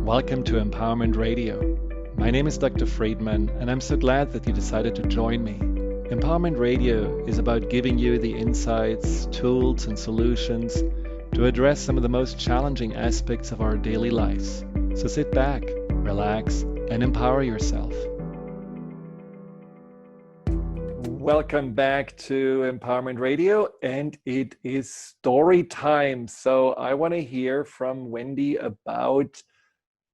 Welcome to Empowerment Radio. My name is Dr. Friedemann, and I'm so glad that you decided to join me. Empowerment Radio is about giving you the insights, tools, and solutions to address some of the most challenging aspects of our daily lives. So sit back, relax, and empower yourself. Welcome back to Empowerment Radio, and it is story time. So I want to hear from Wendy about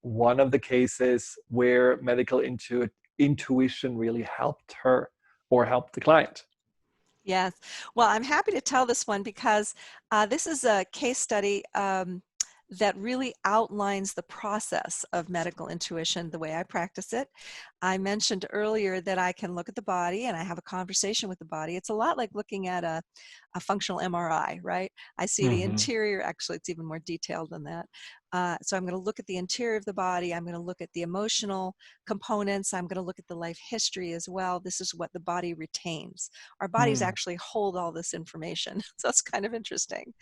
one of the cases where medical intuition really helped her or helped the client. Yes. Well, I'm happy to tell this one because this is a case study that really outlines the process of medical intuition, the way I practice it. I mentioned earlier that I can look at the body and I have a conversation with the body. It's a lot like looking at a functional MRI, right? I see the interior. Actually, it's even more detailed than that. So I'm going to look at the interior of the body. I'm going to look at the emotional components. I'm going to look at the life history as well. This is what the body retains. Our bodies actually hold all this information. So it's kind of interesting.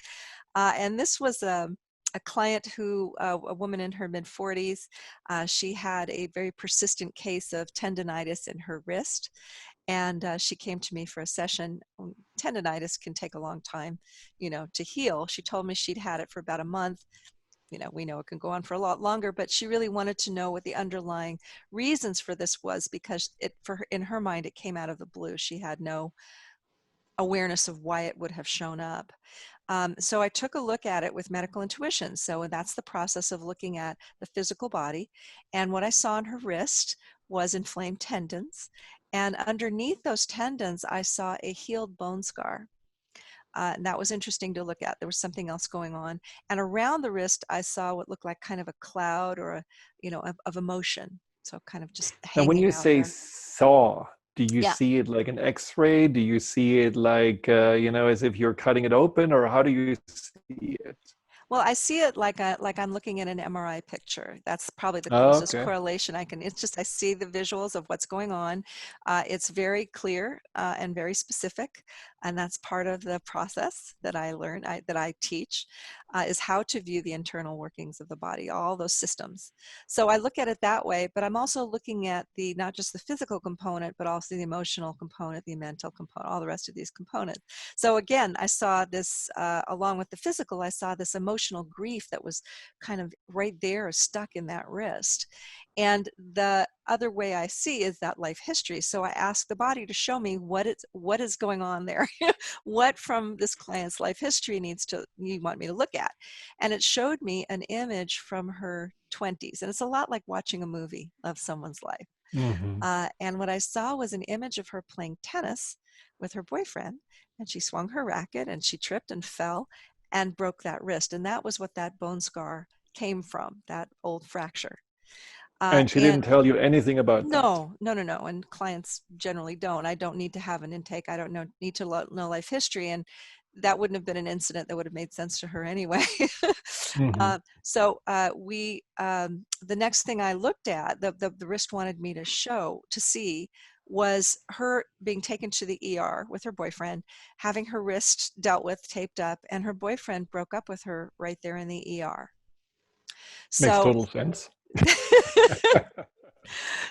And this was a client who, a woman in her mid-40s, she had a very persistent case of tendinitis in her wrist. And she came to me for a session. Tendinitis can take a long time, to heal. She told me she'd had it for about a month. We know it can go on for a lot longer, but she really wanted to know what the underlying reasons for this was, because in her mind, it came out of the blue. She had no awareness of why it would have shown up. So I took a look at it with medical intuition. So that's the process of looking at the physical body. And what I saw in her wrist was inflamed tendons. And underneath those tendons, I saw a healed bone scar. And that was interesting to look at. There was something else going on. And around the wrist, I saw what looked like kind of a cloud or of emotion. So kind of just Now, when hanging you out say there. saw, do you Yeah. see it like an X-ray? Do you see it like, as if you're cutting it open, or how do you see it? Well, I see it like I'm looking at an MRI picture. That's probably the Oh, closest okay. correlation I can. It's just I see the visuals of what's going on. It's very clear and very specific, and that's part of the process that I learn, that I teach, is how to view the internal workings of the body, all those systems. So I look at it that way, but I'm also looking at not just the physical component, but also the emotional component, the mental component, all the rest of these components. So again, I saw this, along with the physical, I saw this emotional grief that was kind of right there, stuck in that wrist. And the other way I see is that life history. So I asked the body to show me what is going on there. What from this client's life history you want me to look at? And it showed me an image from her 20s. And it's a lot like watching a movie of someone's life. And what I saw was an image of her playing tennis with her boyfriend, and she swung her racket and she tripped and fell and broke that wrist. And that was what that bone scar came from, that old fracture. And she And didn't tell you anything about that. no. And clients generally don't. I don't need to have an intake. I don't need to know life history. And that wouldn't have been an incident that would have made sense to her anyway. So the next thing I looked at, the wrist wanted me to see, was her being taken to the ER with her boyfriend, having her wrist dealt with, taped up, and her boyfriend broke up with her right there in the ER. Makes So total sense.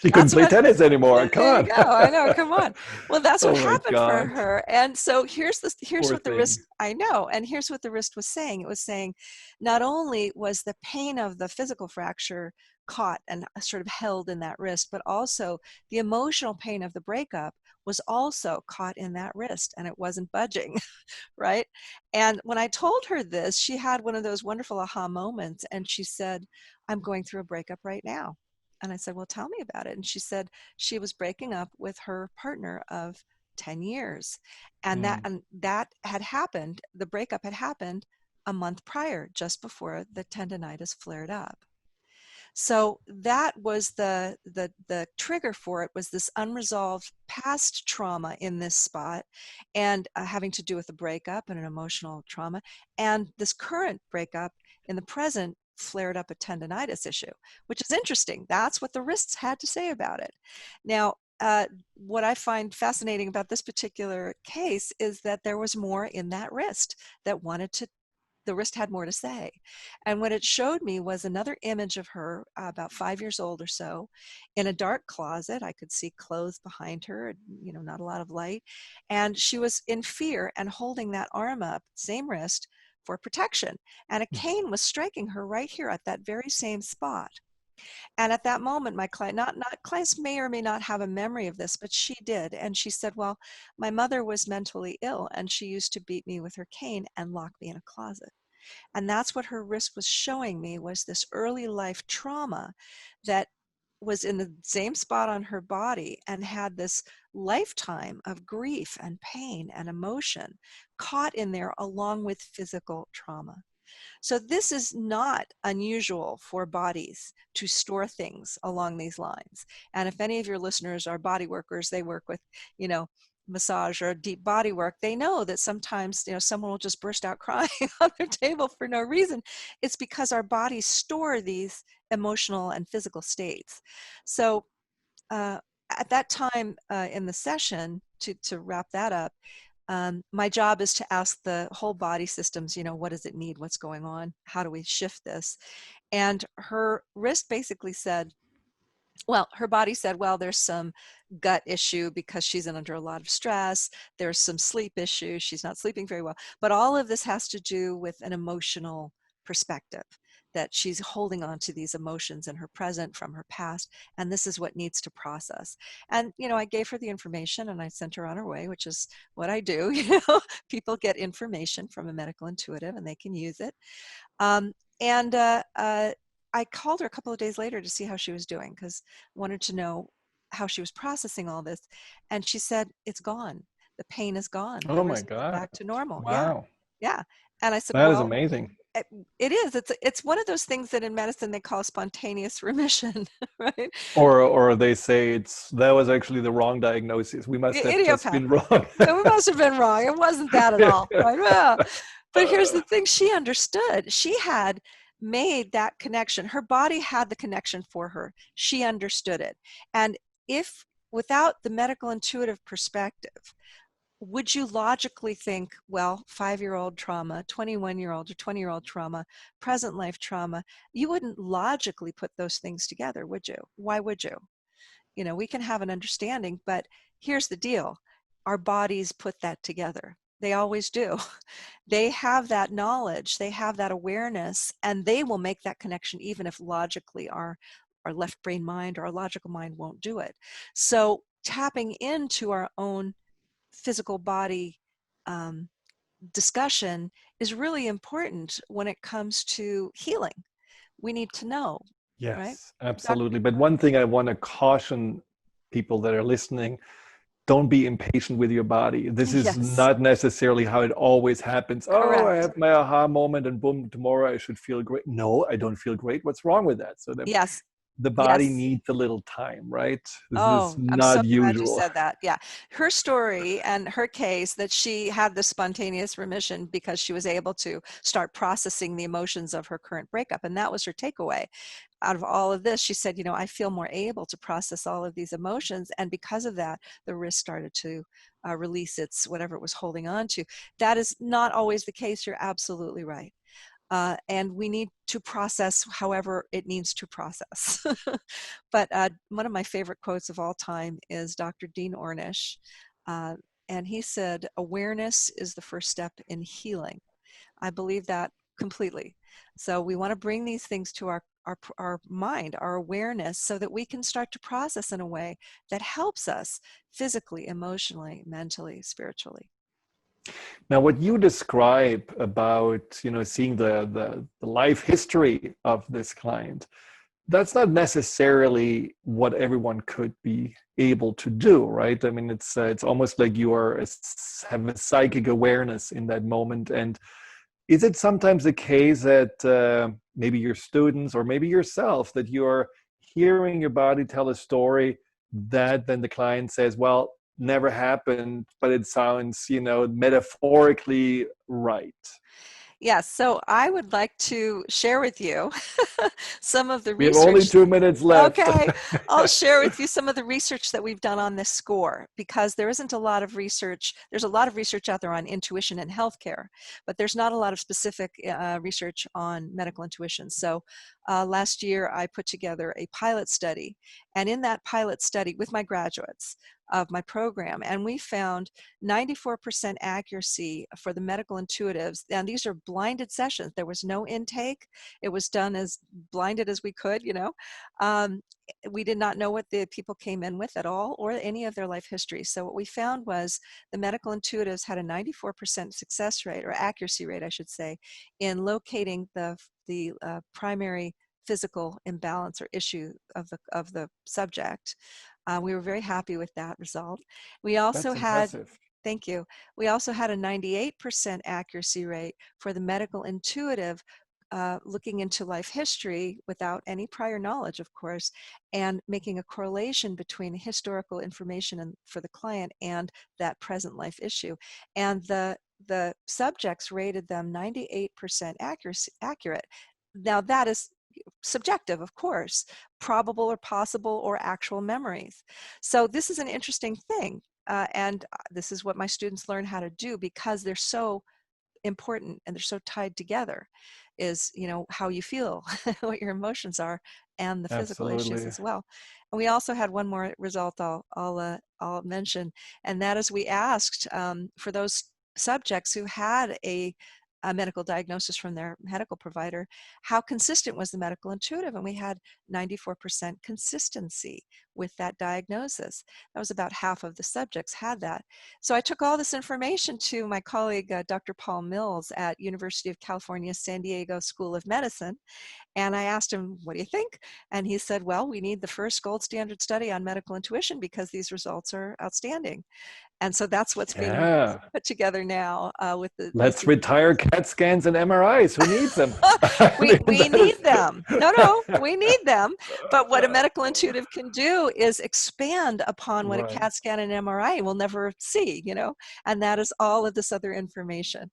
She couldn't that's play what, tennis anymore. Come there you on. go. I know. Come on. Well, that's what Oh my happened for God. her. And so here's Poor what the thing. wrist, I know. And here's what the wrist was saying. It was saying not only was the pain of the physical fracture caught and sort of held in that wrist, but also the emotional pain of the breakup was also caught in that wrist, and it wasn't budging. Right. And when I told her this, she had one of those wonderful aha moments. And she said, I'm going through a breakup right now. And I said, well, tell me about it. And she said she was breaking up with her partner of 10 years. And that had happened, the breakup had happened a month prior, just before the tendinitis flared up. So that was the trigger for it, was this unresolved past trauma in this spot, and having to do with a breakup and an emotional trauma. And this current breakup in the present flared up a tendinitis issue, which is interesting. That's what the wrists had to say about it. Now, what I find fascinating about this particular case is that there was more in that wrist that wanted to the wrist had more to say. And what it showed me was another image of her, about 5 years old or so, in a dark closet. I could see clothes behind her, not a lot of light. And she was in fear and holding that arm up, same wrist, for protection. And a cane was striking her right here at that very same spot. And at that moment, my client, not clients may or may not have a memory of this, but she did. And she said, well, my mother was mentally ill and she used to beat me with her cane and lock me in a closet. And that's what her wrist was showing me, was this early life trauma that was in the same spot on her body and had this lifetime of grief and pain and emotion caught in there along with physical trauma. So this is not unusual for bodies to store things along these lines. And if any of your listeners are body workers, they work with, massage or deep body work, they know that sometimes, someone will just burst out crying on their table for no reason. It's because our bodies store these emotional and physical states. So at that time in the session, to wrap that up, my job is to ask the whole body systems, what does it need? What's going on? How do we shift this? And her wrist basically said, her body said, well, there's some gut issue because she's under a lot of stress. There's some sleep issue. She's not sleeping very well. But all of this has to do with an emotional perspective, that she's holding on to these emotions in her present from her past, and this is what needs to process. And, I gave her the information and I sent her on her way, which is what I do. People get information from a medical intuitive and they can use it. I called her a couple of days later to see how she was doing, because I wanted to know how she was processing all this. And she said, it's gone. The pain is gone. The Oh my wrist is God. back to normal. Yeah. Wow. Yeah. And I said, That is well, amazing. it is. It's one of those things that in medicine they call spontaneous remission, right? Or they say that was actually the wrong diagnosis. We must have just been Idiopathic. wrong. We must have been wrong. It wasn't that at all, right? Well, but here's the thing. She understood. She had made that connection. Her body had the connection for her. She understood it. And if without the medical intuitive perspective, would you logically think, well, 5-year-old trauma, 21-year-old or 20-year-old trauma, present life trauma, you wouldn't logically put those things together, would you? Why would you? We can have an understanding, but here's the deal. Our bodies put that together. They always do. They have that knowledge, they have that awareness, and they will make that connection even if logically our left brain mind or our logical mind won't do it. So tapping into our own physical body discussion is really important when it comes to healing. We need to know, right? Yes, absolutely. But one thing I want to caution people that are listening, don't be impatient with your body. This is Yes. not necessarily how it always happens. Correct. Oh, I have my aha moment and boom, tomorrow I should feel great. No, I don't feel great. What's wrong with that? So Yes. the body Yes. needs a little time, right? This is I'm so not glad you usual. said that. Yeah. Her story and her case, that she had this spontaneous remission because she was able to start processing the emotions of her current breakup. And that was her takeaway. Out of all of this, she said, I feel more able to process all of these emotions. And because of that, the wrist started to release its whatever it was holding on to. That is not always the case. You're absolutely right. And we need to process however it needs to process. But one of my favorite quotes of all time is Dr. Dean Ornish. And he said, awareness is the first step in healing. I believe that completely. So we want to bring these things to our mind, our awareness, so that we can start to process in a way that helps us physically, emotionally, mentally, spiritually. Now, what you describe about, seeing the life history of this client, that's not necessarily what everyone could be able to do, right? I mean, it's almost like you have a psychic awareness in that moment. And is it sometimes the case that maybe your students or maybe yourself, that you're hearing your body tell a story that then the client says, well, never happened, but it sounds, metaphorically right? Yes, so I would like to share with you some of the We have only research. 2 minutes left. Okay, I'll share with you some of the research that we've done on this score, because there isn't a lot of research. There's a lot of research out there on intuition in healthcare, but there's not a lot of specific research on medical intuition. So last year I put together a pilot study, and in that pilot study with my graduates of my program, and we found 94% accuracy for the medical intuitives. And these are blinded sessions. There was no intake. It was done as blinded as we could, you know. Um, we did not know what the people came in with at all, or any of their life history. So what we found was the medical intuitives had a 94% success rate, or accuracy rate, I should say, in locating the primary physical imbalance or issue of the subject. We were very happy with that result. We also That's had, impressive. thank you, we also had a 98% accuracy rate for the medical intuitive, looking into life history without any prior knowledge, of course, and making a correlation between historical information for the client and that present life issue. And the subjects rated them 98% accurate. Now that is subjective, of course, probable or possible or actual memories. So this is an interesting thing. And this is what my students learn how to do, because they're so important and they're so tied together, is, you know, how you feel, what your emotions are, and the physical issues Absolutely. as well. And we also had one more result I'll mention, and that is we asked for those subjects who had a medical diagnosis from their medical provider, how consistent was the medical intuitive? And we had 94% consistency with that diagnosis. That was about half of the subjects had that. So I took all this information to my colleague, Dr. Paul Mills at University of California, San Diego School of Medicine. And I asked him, what do you think? And he said, well, we need the first gold standard study on medical intuition because these results are outstanding. And so that's what's being Yeah. put together now with the Let's retire CAT scans and MRIs. Who needs them? I we mean, that need is... them. No, we need them. But what a medical intuitive can do is expand upon what a Right. CAT scan and MRI will never see, you know, and that is all of this other information.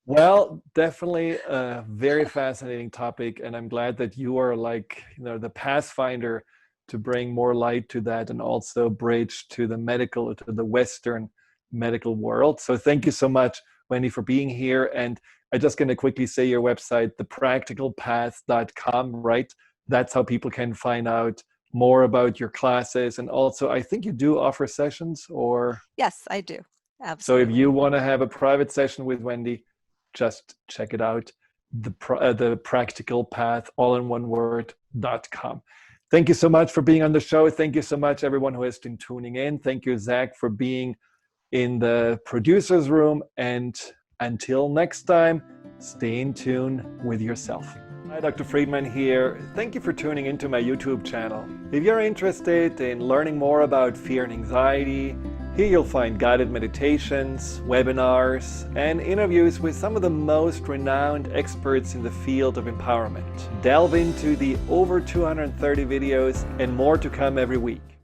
Well, definitely a very fascinating topic, and I'm glad that you are, like, you know, the pathfinder to bring more light to that and also bridge to the medical, to the Western medical world. So thank you so much, Wendy, for being here. And I'm just going to quickly say your website, thepracticalpath.com, right? That's how people can find out more about your classes. And also, I think you do offer sessions, or... Yes, I do. So if Absolutely. you want to have a private session with Wendy, just check it out, the practical path, all in one word.com. Thank you so much for being on the show. Thank you so much, everyone who has been tuning in. Thank you, Zach, for being in the producer's room. And until next time, stay in tune with yourself. Hi, Dr. Friedemann here. Thank you for tuning into my YouTube channel. If you're interested in learning more about fear and anxiety, here you'll find guided meditations, webinars, and interviews with some of the most renowned experts in the field of empowerment. Delve into the over 230 videos and more to come every week.